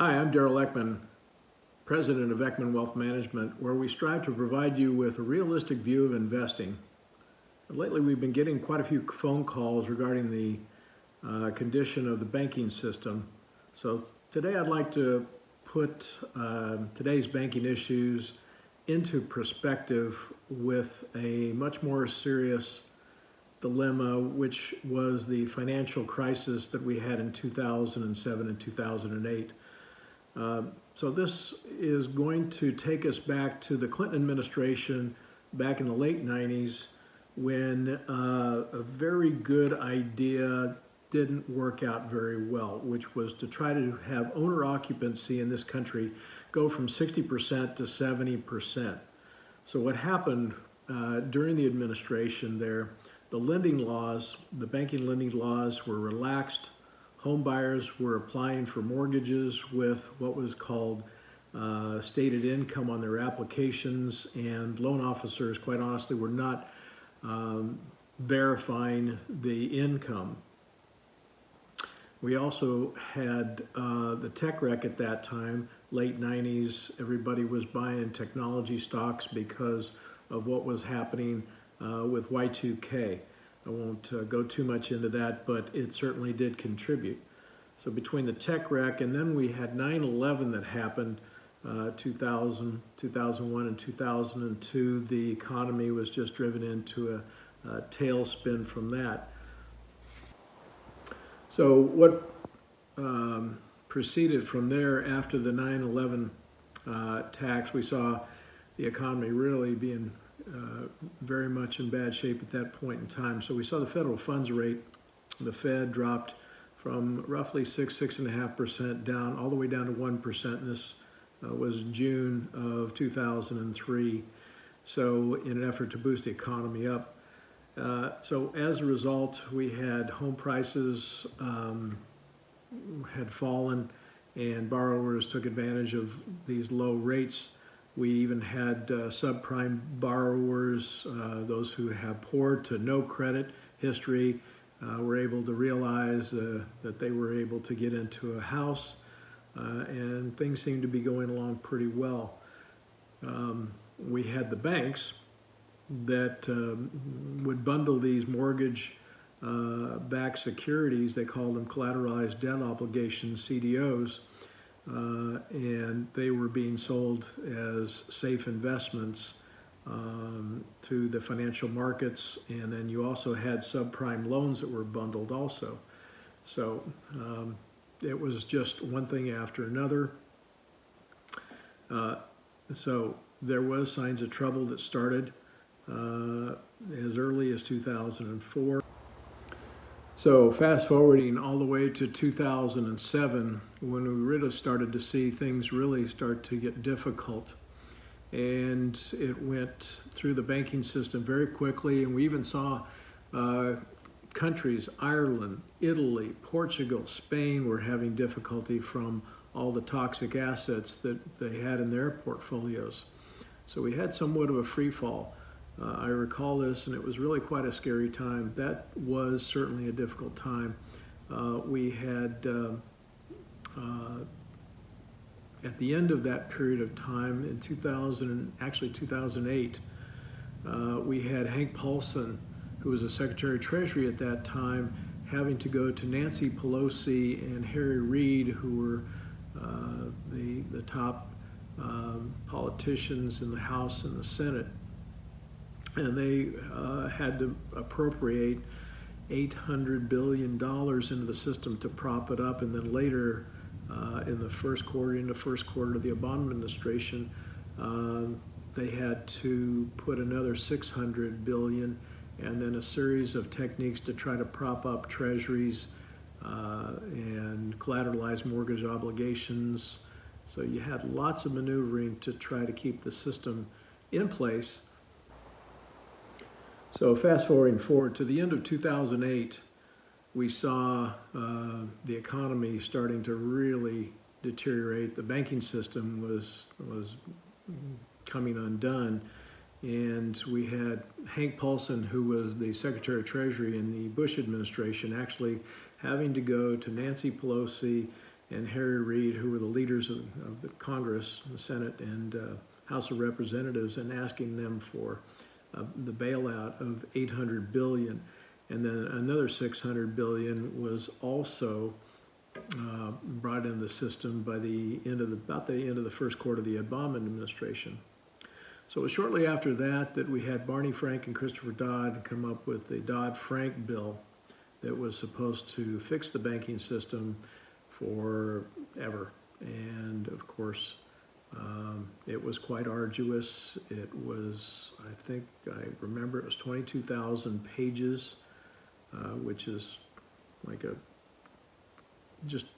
Hi, I'm Daryl Eckman, President of Eckman Wealth Management, where we strive to provide you with a realistic view of investing. Lately, we've been getting quite a few phone calls regarding the condition of the banking system. So today I'd like to put today's banking issues into perspective with a much more serious dilemma, which was the financial crisis that we had in 2007 and 2008. So this is going to take us back to the Clinton administration back in the late 90s when a very good idea didn't work out very well, which was to try to have owner occupancy in this country go from 60% to 70%. So what happened during the administration there, the lending laws, the banking lending laws were relaxed. Home buyers were applying for mortgages with what was called stated income on their applications, and loan officers, quite honestly, were not verifying the income. We also had the tech wreck at that time, late 90s. Everybody was buying technology stocks because of what was happening with Y2K. I won't go too much into that, but it certainly did contribute. So between the tech wreck and then we had 9/11 that happened, 2000, 2001, and 2002, the economy was just driven into a tailspin from that. So what proceeded from there after the 9/11 attacks, we saw the economy really being very much in bad shape at that point in time. So we saw the federal funds rate, the Fed dropped from roughly 6.5% down, all the way down to 1%. And this was June of 2003. So in an effort to boost the economy up. So as a result, we had home prices had fallen and borrowers took advantage of these low rates. We even had subprime borrowers, those who have poor to no credit history, were able to realize that they were able to get into a house, and things seemed to be going along pretty well. We had the banks that would bundle these mortgage-backed securities. They called them collateralized debt obligations, CDOs. And they were being sold as safe investments to the financial markets, and then you also had subprime loans that were bundled also. So it was just one thing after another. So there was signs of trouble that started as early as 2004. So fast forwarding all the way to 2007, when we really started to see things really start to get difficult. And it went through the banking system very quickly, and we even saw countries, Ireland, Italy, Portugal, Spain, were having difficulty from all the toxic assets that they had in their portfolios. So we had somewhat of a free fall. I recall this, and it was really quite a scary time. That was certainly a difficult time. We had, at the end of that period of time, in 2008, we had Hank Paulson, who was the Secretary of Treasury at that time, having to go to Nancy Pelosi and Harry Reid, who were the top politicians in the House and the Senate. And they had to appropriate $800 billion into the system to prop it up. And then later, in the first quarter of the Obama administration, they had to put another $600 billion, and then a series of techniques to try to prop up treasuries and collateralize mortgage obligations. So you had lots of maneuvering to try to keep the system in place. So fast forward to the end of 2008, we saw the economy starting to really deteriorate. The banking system was coming undone, and we had Hank Paulson, who was the Secretary of Treasury in the Bush administration, actually having to go to Nancy Pelosi and Harry Reid, who were the leaders of the Congress, the Senate, and House of Representatives, and asking them for the bailout of $800 billion. And then another $600 billion was also brought into the system by about the end of the first quarter of the Obama administration. So it was shortly after that we had Barney Frank and Christopher Dodd come up with the Dodd-Frank bill that was supposed to fix the banking system forever. And of course, it was quite arduous. It was, I remember it was 22,000 pages, which is like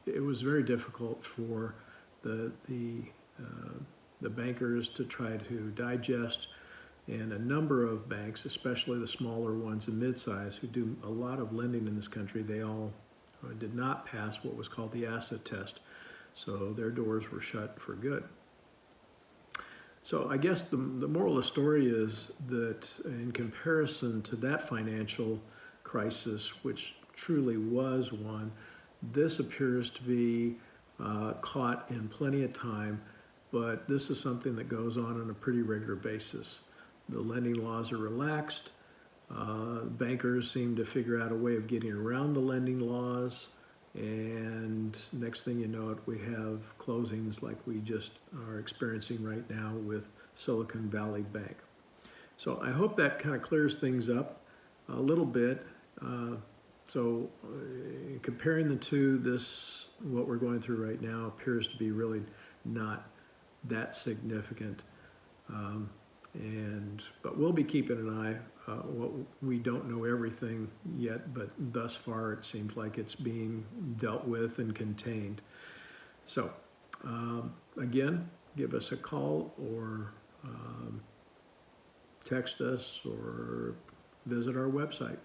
it was very difficult for the bankers to try to digest, and a number of banks, especially the smaller ones and mid-size, who do a lot of lending in this country, they all did not pass what was called the asset test. So their doors were shut for good. So I guess the moral of the story is that in comparison to that financial crisis, which truly was one, this appears to be caught in plenty of time, but this is something that goes on a pretty regular basis. The lending laws are relaxed. Bankers seem to figure out a way of getting around the lending laws, and next thing you know it, we have closings like we just are experiencing right now with Silicon Valley Bank. So I hope that kind of clears things up a little bit. Comparing the two, what we're going through right now appears to be really not that significant. But we'll be keeping an eye. We don't know everything yet, but thus far it seems like it's being dealt with and contained. So again, give us a call or text us or visit our website.